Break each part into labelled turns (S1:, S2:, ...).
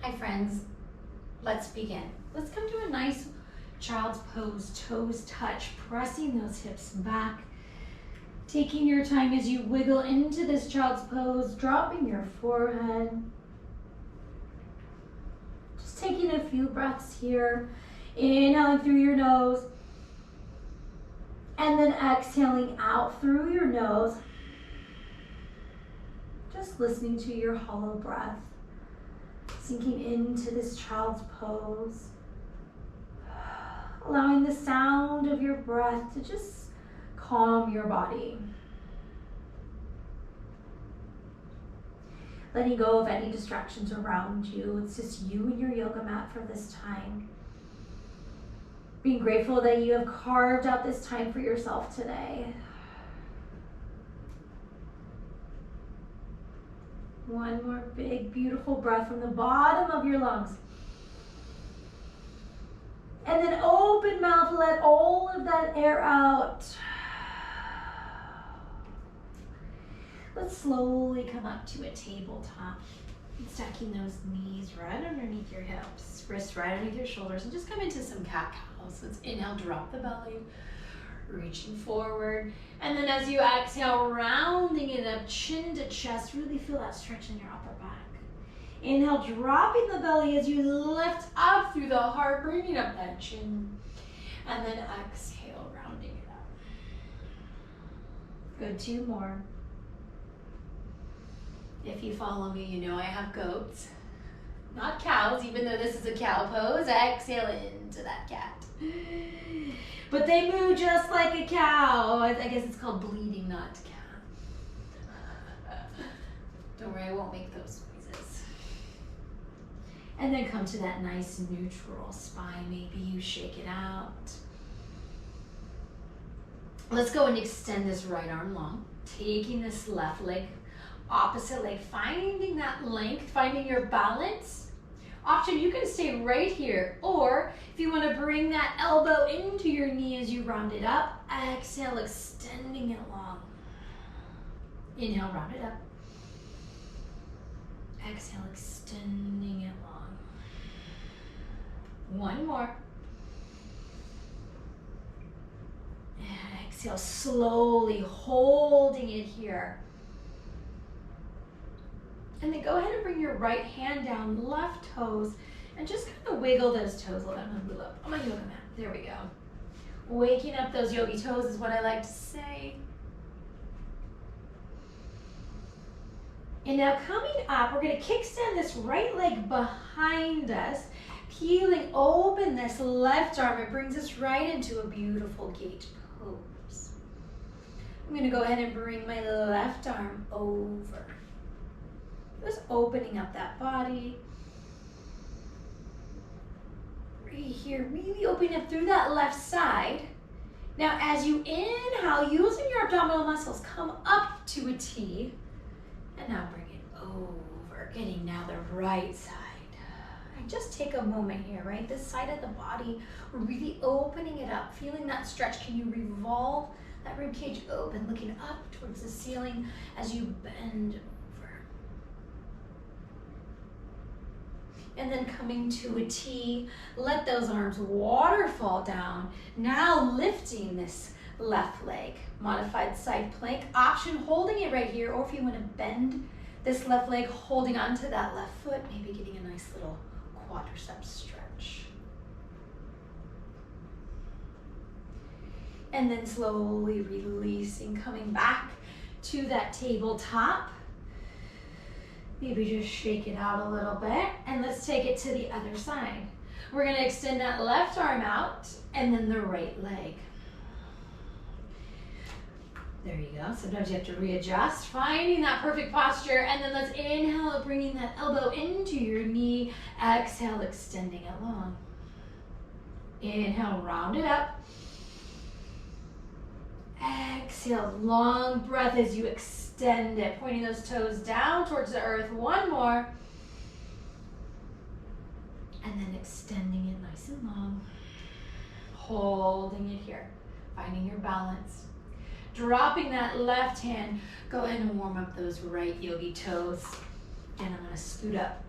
S1: Hi friends, let's begin. Let's come to a nice child's pose, toes touch, pressing those hips back. Taking your time as you wiggle into this child's pose, dropping your forehead. Just taking a few breaths here. Inhaling through your nose. And then exhaling out through your nose. Just listening to your hollow breath. Sinking into this child's pose. Allowing the sound of your breath to just calm your body. Letting go of any distractions around you. It's just you and your yoga mat for this time. Being grateful that you have carved out this time for yourself today. One more big, beautiful breath from the bottom of your lungs. And then open mouth, let all of that air out. Let's slowly come up to a tabletop. Stacking those knees right underneath your hips, wrists right underneath your shoulders, and just come into some cat-cows. Let's inhale, drop the belly, reaching forward. And then as you exhale, rounding it up, chin to chest, really feel that stretch in your upper back. Inhale, dropping the belly as you lift up through the heart, bringing up that chin. And then exhale, rounding it up. Good, 2 more. If you follow me, you know I have goats, not cows, even though this is a cow pose. Exhale into that cat. But they moo just like a cow. I guess it's called bleeding, not cat. Don't worry, I won't make those noises. And then come to that nice neutral spine. Maybe you shake it out. Let's go and extend this right arm long. Taking this left leg, opposite leg, finding that length, finding your balance. Option, you can stay right here, or if you want to bring that elbow into your knee as you round it up, exhale, extending it long. Inhale, round it up. Exhale, extending it long. One more. And exhale, slowly holding it here. And then go ahead and bring your right hand down, left toes, and just kind of wiggle those toes. Hold on, on my yoga mat. There we go. Waking up those yogi toes is what I like to say. And now coming up, we're going to kickstand this right leg behind us, peeling open this left arm. It brings us right into a beautiful gate pose. I'm going to go ahead and bring my left arm over. Just opening up that body. Right here, really opening up through that left side. Now as you inhale, using your abdominal muscles, come up to a T. And now bring it over, getting now the right side. And just take a moment here, right? This side of the body, we're really opening it up, feeling that stretch. Can you revolve that rib cage open, looking up towards the ceiling as you bend over. And then coming to a T, let those arms waterfall down. Now lifting this left leg, modified side plank. Option, holding it right here, or if you want to bend this left leg, holding onto that left foot, maybe getting a nice little quadricep stretch. And then slowly releasing, coming back to that tabletop. Maybe just shake it out a little bit, and let's take it to the other side. We're going to extend that left arm out, and then the right leg. There you go. Sometimes you have to readjust, finding that perfect posture, and then let's inhale, bringing that elbow into your knee. Exhale, extending it long. Inhale, round it up. Exhale, long breath as you extend it, pointing those toes down towards the earth. One more. And then extending it nice and long. Holding it here, finding your balance. Dropping that left hand, go ahead and warm up those right yogi toes. And I'm gonna scoot up.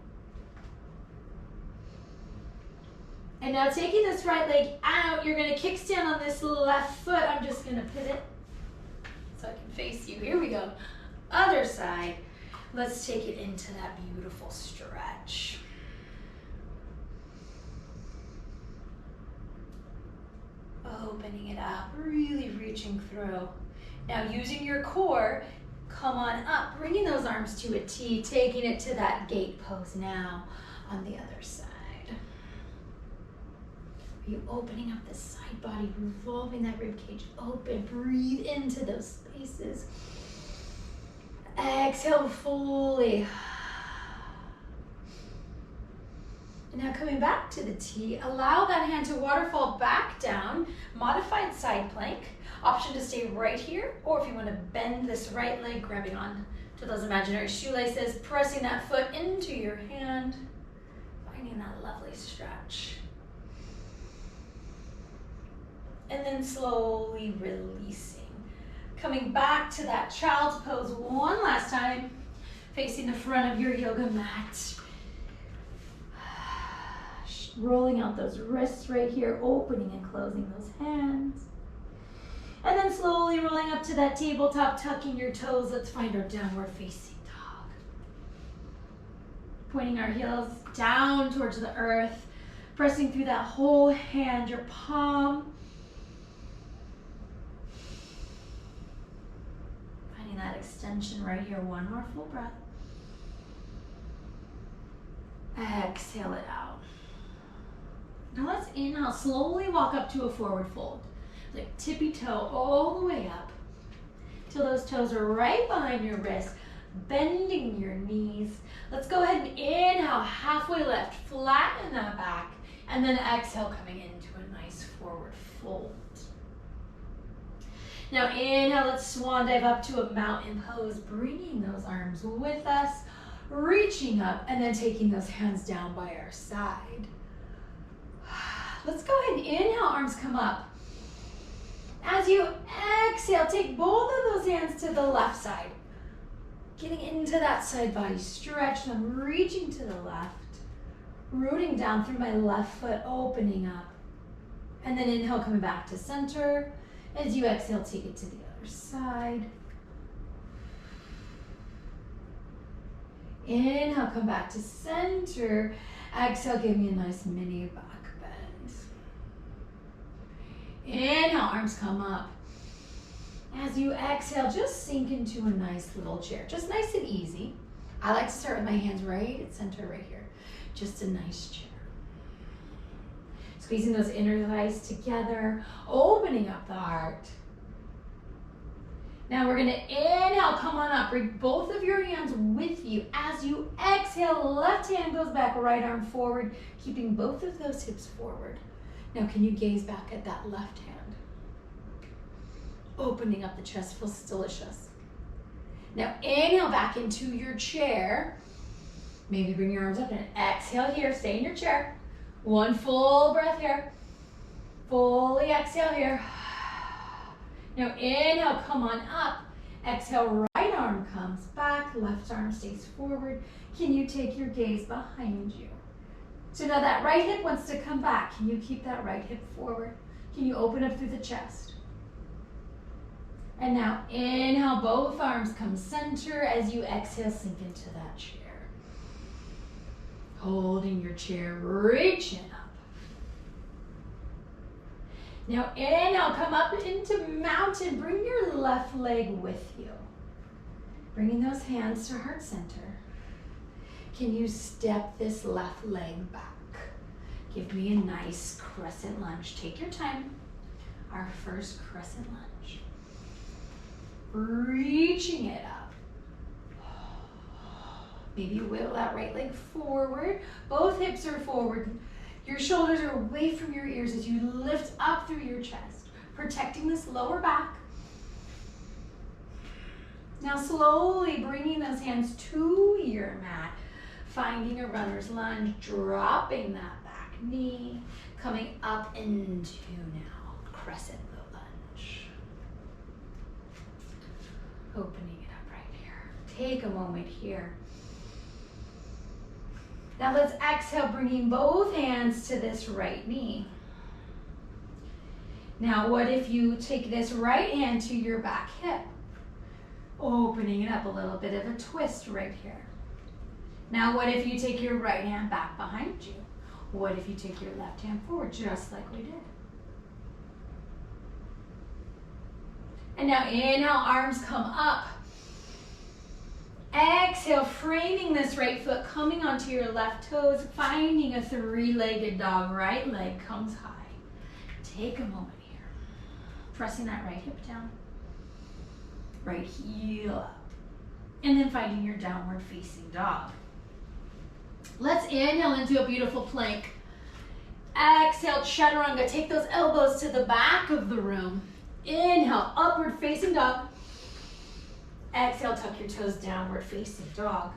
S1: And now taking this right leg out, you're gonna kickstand on this left foot. I'm just gonna pivot so I can face you. Here we go. Other side. Let's take it into that beautiful stretch. Opening it up, really reaching through. Now using your core, come on up, bringing those arms to a T, taking it to that gate pose now on the other side. Are you opening up the side body, revolving that rib cage open, breathe into those spaces. Exhale fully. And now coming back to the T, allow that hand to waterfall back down, modified side plank. Option to stay right here, or if you want to bend this right leg, grabbing on to those imaginary shoelaces, pressing that foot into your hand, finding that lovely stretch. And then slowly releasing. Coming back to that child's pose one last time, facing the front of your yoga mat. Rolling out those wrists right here, opening and closing those hands. And then slowly rolling up to that tabletop, tucking your toes. Let's find our downward facing dog. Pointing our heels down towards the earth, pressing through that whole hand, your palm. Finding that extension right here. One more full breath. Exhale it out. Now let's inhale, slowly walk up to a forward fold. Like tippy toe all the way up till those toes are right behind your wrist, bending your knees. Let's go ahead and inhale, halfway lift, flatten that back, and then exhale, coming into a nice forward fold. Now inhale, let's swan dive up to a mountain pose, bringing those arms with us, reaching up, and then taking those hands down by our side. Let's go ahead and inhale, arms come up. As you exhale, take both of those hands to the left side. Getting into that side body stretch, them reaching to the left. Rooting down through my left foot, opening up. And then inhale, coming back to center. As you exhale, take it to the other side. Inhale, come back to center. Exhale, give me a nice mini back bend. Inhale, arms come up. As you exhale, just sink into a nice little chair. Just nice and easy. I like to start with my hands right at center right here. Just a nice chair. Squeezing those inner thighs together, opening up the heart. Now we're gonna inhale, come on up. Bring both of your hands with you. As you exhale, left hand goes back, right arm forward, keeping both of those hips forward. Now can you gaze back at that left hand? Opening up the chest, feels delicious. Now inhale back into your chair. Maybe bring your arms up and exhale here, stay in your chair. One full breath here. Fully exhale here. Now inhale, come on up. Exhale, right arm comes back, left arm stays forward. Can you take your gaze behind you? So now that right hip wants to come back. Can you keep that right hip forward? Can you open up through the chest? And now inhale, both arms come center. As you exhale, sink into that chair. Holding your chair, reaching up. Now inhale, come up into mountain. Bring your left leg with you. Bringing those hands to heart center. Can you step this left leg back? Give me a nice crescent lunge. Take your time. Our first crescent lunge. Reaching it up. Maybe wiggle that right leg forward. Both hips are forward. Your shoulders are away from your ears as you lift up through your chest, protecting this lower back. Now slowly bringing those hands to your mat, finding a runner's lunge, dropping that back knee, coming up into now crescent low lunge. Opening it up right here. Take a moment here. Now let's exhale, bringing both hands to this right knee. Now what if you take this right hand to your back hip, opening it up, a little bit of a twist right here. Now what if you take your right hand back behind you? What if you take your left hand forward, just like we did? And now inhale, arms come up. Exhale, framing this right foot, coming onto your left toes, finding a three-legged dog. Right leg comes high. Take a moment here. Pressing that right hip down. Right heel up. And then finding your downward facing dog. Let's inhale into a beautiful plank. Exhale, chaturanga. Take those elbows to the back of the room. Inhale, upward facing dog. Exhale, tuck your toes, downward facing dog.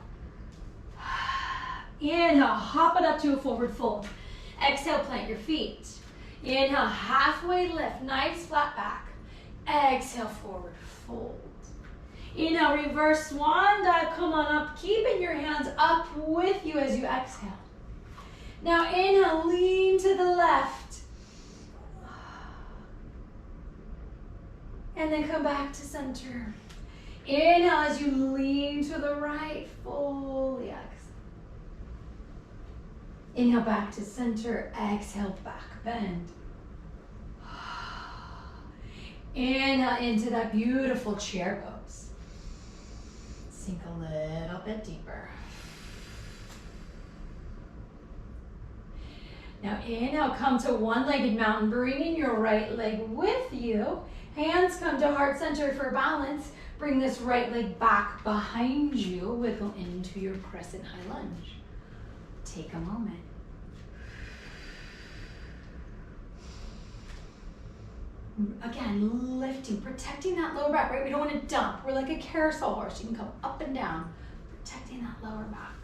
S1: Inhale, hop it up to a forward fold. Exhale, plant your feet. Inhale, halfway lift, nice flat back. Exhale, forward fold. Inhale, reverse swan dive, come on up, keeping your hands up with you as you exhale. Now inhale, lean to the left. And then come back to center. Inhale as you lean to the right, fully exhale. Inhale back to center, exhale back bend. Inhale into that beautiful chair pose. Sink a little bit deeper. Now inhale, come to one-legged mountain, bringing your right leg with you. Hands come to heart center for balance. Bring this right leg back behind you. Wiggle into your crescent high lunge. Take a moment. Again, lifting, protecting that lower back, right? We don't want to dump. We're like a carousel horse. You can come up and down, protecting that lower back.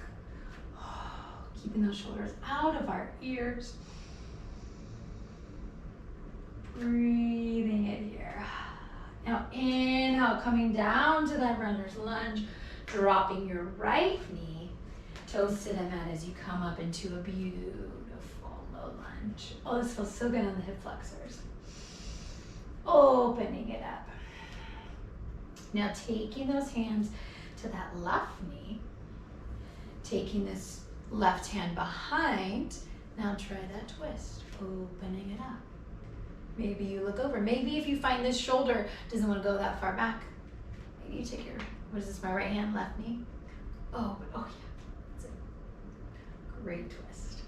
S1: Keeping those shoulders out of our ears. Breathing it here. Now inhale, coming down to that runner's lunge, dropping your right knee, toes to the mat as you come up into a beautiful low lunge. Oh, this feels so good on the hip flexors. Opening it up. Now taking those hands to that left knee, taking this left hand behind. Now try that twist, opening it up. Maybe you look over. Maybe if you find this shoulder doesn't want to go that far back, maybe you take your, what is this, my right hand, left knee? Oh yeah, that's it. Great twist.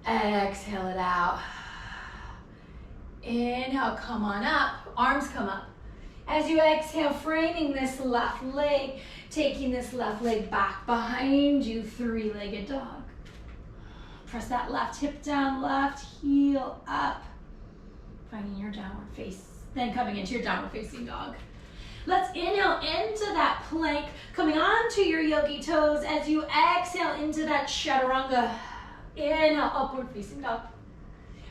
S1: Exhale it out. Inhale, come on up, arms come up. As you exhale, framing this left leg, taking this left leg back behind you, three-legged dog. Press that left hip down, left heel up. Finding your downward face, then coming into your downward facing dog. Let's inhale into that plank, coming onto your yogi toes as you exhale into that chaturanga. Inhale, upward facing dog.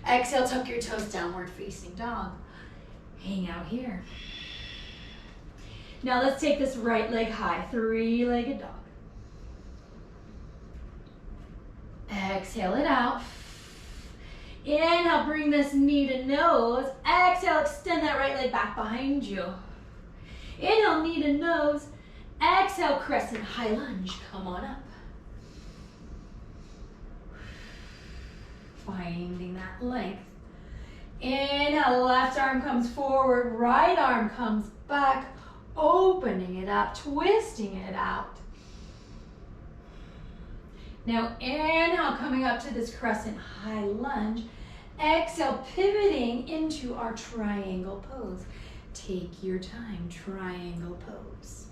S1: Exhale, tuck your toes, downward facing dog. Hang out here. Now let's take this right leg high, three-legged dog. Exhale it out. Inhale, bring this knee to nose. Exhale, extend that right leg back behind you. Inhale, knee to nose. Exhale, crescent high lunge. Come on up. Finding that length. Inhale, left arm comes forward, right arm comes back, opening it up, twisting it out. Now inhale, coming up to this crescent high lunge. Exhale, pivoting into our triangle pose. Take your time, triangle pose.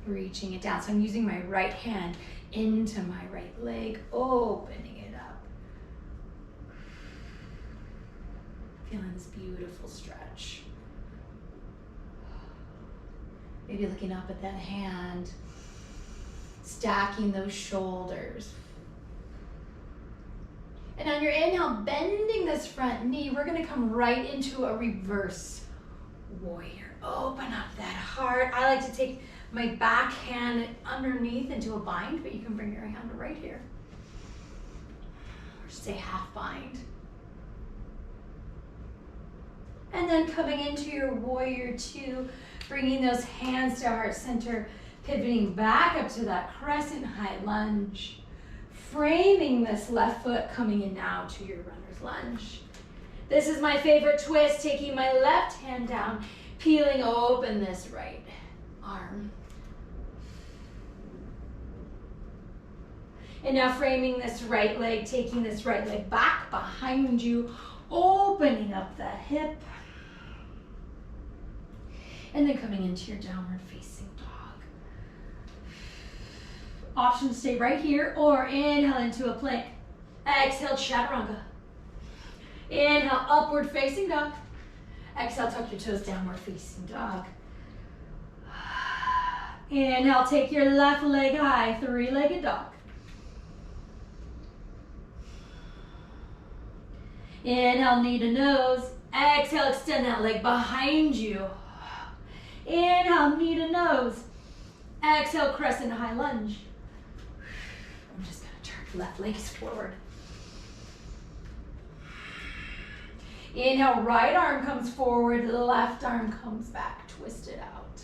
S1: Reaching it down. So I'm using my right hand into my right leg, opening it up. Feeling this beautiful stretch. Maybe looking up at that hand, stacking those shoulders. And on your inhale, bending this front knee, we're gonna come right into a reverse warrior. Open up that heart. I like to take My back hand underneath into a bind, but you can bring your hand right here. Or say half bind. And then coming into your warrior two, bringing those hands to heart center, pivoting back up to that crescent high lunge. Framing this left foot, coming in now to your runner's lunge. This is my favorite twist, taking my left hand down, peeling open this right arm. And now framing this right leg, taking this right leg back behind you, opening up that hip. And then coming into your downward facing dog. Option to stay right here or inhale into a plank. Exhale, chaturanga. Inhale, upward facing dog. Exhale, tuck your toes, downward facing dog. Inhale, take your left leg high, three-legged dog. Inhale, knee to nose. Exhale, extend that leg behind you. Inhale, knee to nose. Exhale, crescent high lunge. I'm just gonna turn left legs forward. Inhale, right arm comes forward, left arm comes back, twist it out.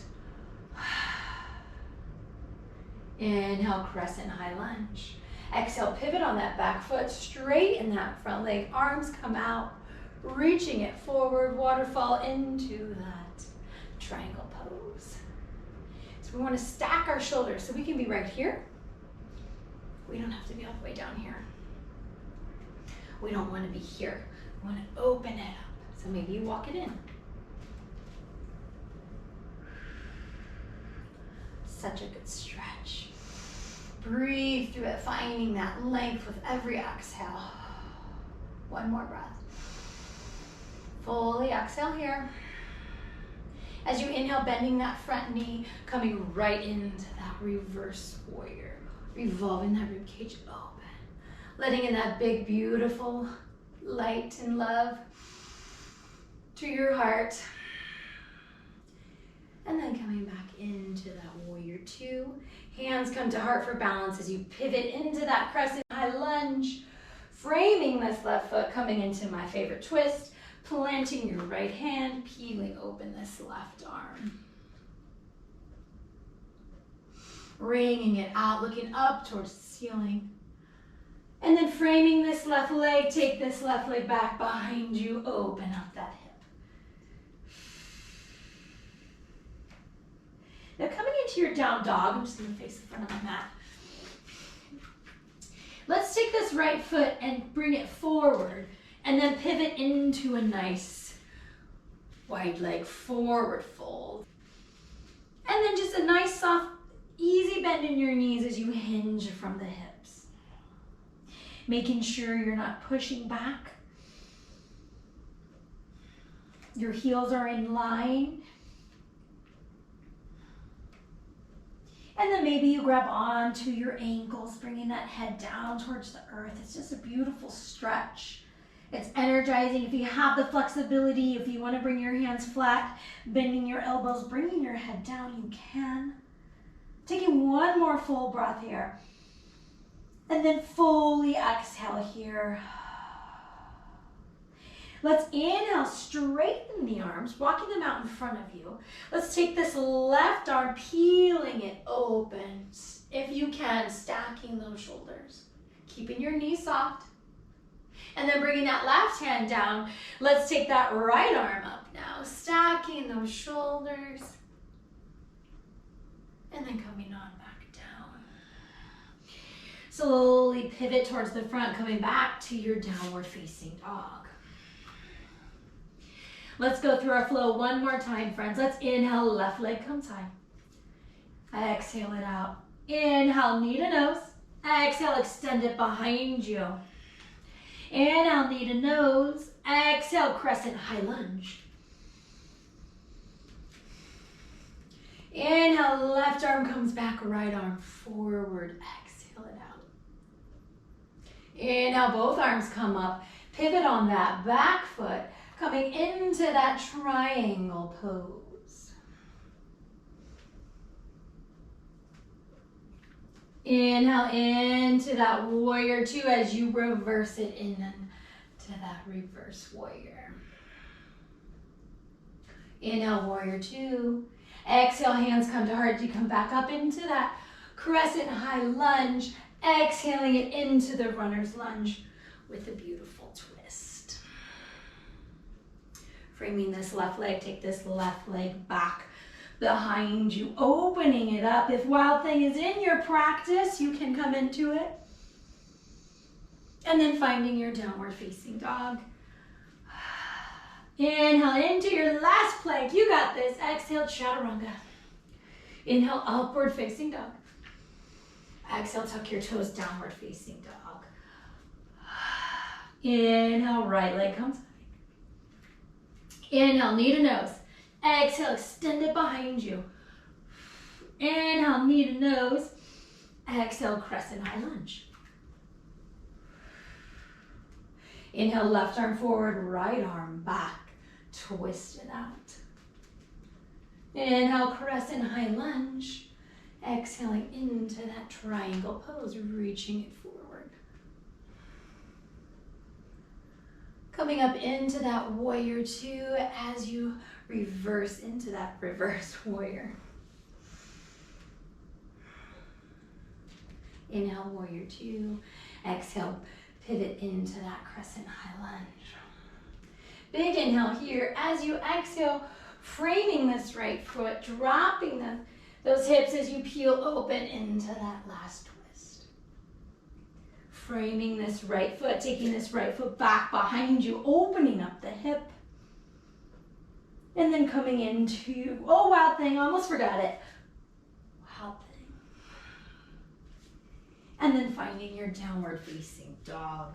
S1: Inhale, crescent high lunge. Exhale, pivot on that back foot, straighten that front leg, arms come out, reaching it forward, waterfall into that triangle pose. So we want to stack our shoulders so we can be right here. We don't have to be all the way down here. We don't want to be here. We want to open it up. So maybe you walk it in. Such a good stretch. Breathe through it, finding that length with every exhale. One more breath. Fully exhale here. As you inhale, bending that front knee, coming right into that reverse warrior. Revolving that ribcage open. Letting in that big, beautiful light and love to your heart. And then coming back into that warrior two. Hands come to heart for balance as you pivot into that crescent high lunge. Framing this left foot, coming into my favorite twist. Planting your right hand, peeling open this left arm. Wringing it out, looking up towards the ceiling. And then framing this left leg, take this left leg back behind you, open up that hip. Now coming into your down dog, I'm just gonna face the front of my mat. Let's take this right foot and bring it forward and then pivot into a nice wide leg forward fold. And then just a nice soft, easy bend in your knees as you hinge from the hips. Making sure you're not pushing back. Your heels are in line. And then maybe you grab onto your ankles, bringing that head down towards the earth. It's just a beautiful stretch. It's energizing. If you have the flexibility, if you want to bring your hands flat, bending your elbows, bringing your head down, you can. Taking one more full breath here. And then fully exhale here. Let's inhale, straighten the arms, walking them out in front of you. Let's take this left arm, peeling it open. If you can, stacking those shoulders. Keeping your knees soft. And then bringing that left hand down. Let's take that right arm up now, stacking those shoulders. And then coming on back down. Slowly pivot towards the front, coming back to your downward facing dog. Let's go through our flow one more time, friends. Let's inhale, left leg comes high. Exhale it out. Inhale, knee to nose. Exhale, extend it behind you. Inhale, knee to nose. Exhale, crescent high lunge. Inhale, left arm comes back, right arm forward. Exhale it out. Inhale, both arms come up. Pivot on that back foot. Coming into that triangle pose. Inhale into that warrior two as you reverse it into that reverse warrior. Inhale, warrior two. Exhale, hands come to heart. You come back up into that crescent high lunge. Exhaling it into the runner's lunge with a beautiful twist. Framing this left leg, take this left leg back behind you, opening it up. If Wild Thing is in your practice, you can come into it. And then finding your downward facing dog. Inhale into your last plank. You got this. Exhale, chaturanga. Inhale, upward facing dog. Exhale, tuck your toes, downward facing dog. Inhale, right leg comes back. Inhale, knee to nose. Exhale, extend it behind you. Inhale, knee to nose. Exhale, crescent high lunge. Inhale, left arm forward, right arm back. Twist it out. Inhale, crescent high lunge. Exhaling into that triangle pose, reaching it forward. Coming up into that warrior two as you reverse into that reverse warrior. Inhale, warrior two. Exhale, pivot into that crescent high lunge. Big inhale here. As you exhale, framing this right foot, dropping those hips as you peel open into that last twist. Framing this right foot, taking this right foot back behind you, opening up the hip. And then coming into, oh, Wild Thing, almost forgot it. Wild Thing. And then finding your downward facing dog.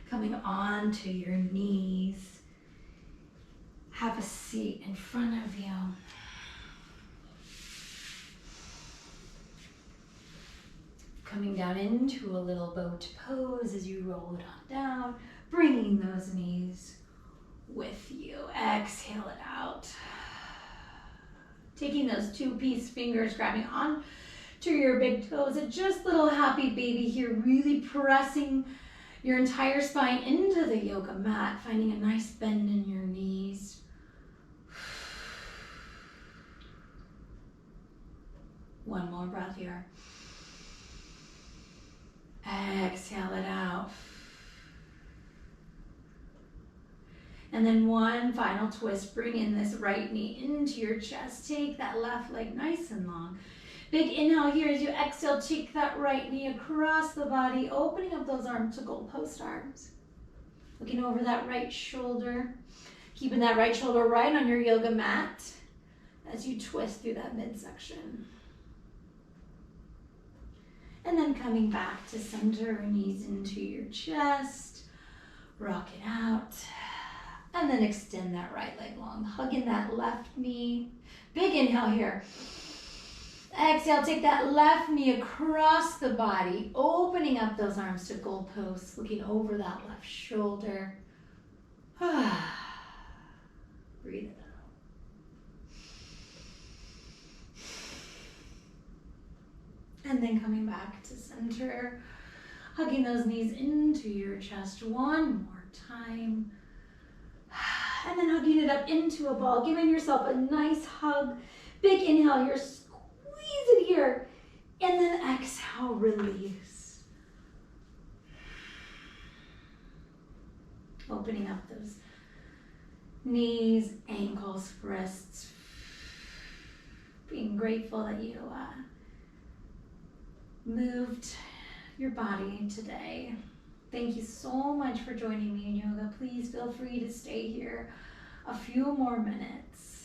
S1: Coming onto your knees. Have a seat in front of you. Coming down into a little boat pose as you roll it on down, bringing those knees with you. Exhale it out. Taking those two-piece fingers, grabbing on to your big toes, and just little happy baby here, really pressing your entire spine into the yoga mat, finding a nice bend in your knees. One more breath here. Exhale it out. And then one final twist. Bring in this right knee into your chest. Take that left leg nice and long. Big inhale here as you exhale. Take that right knee across the body, opening up those arms to goalpost arms. Looking over that right shoulder. Keeping that right shoulder right on your yoga mat as you twist through that midsection. And then coming back to center, knees into your chest. Rock it out. And then extend that right leg long, hugging that left knee. Big inhale here. Exhale, take that left knee across the body, opening up those arms to goalposts, looking over that left shoulder. Breathe it out. And then coming back to center, hugging those knees into your chest one more time. And then hugging it up into a ball, giving yourself a nice hug. Big inhale here, squeeze it here. And then exhale, release. Opening up those knees, ankles, wrists. Being grateful that you moved your body today. Thank you so much for joining me in yoga. Please feel free to stay here a few more minutes.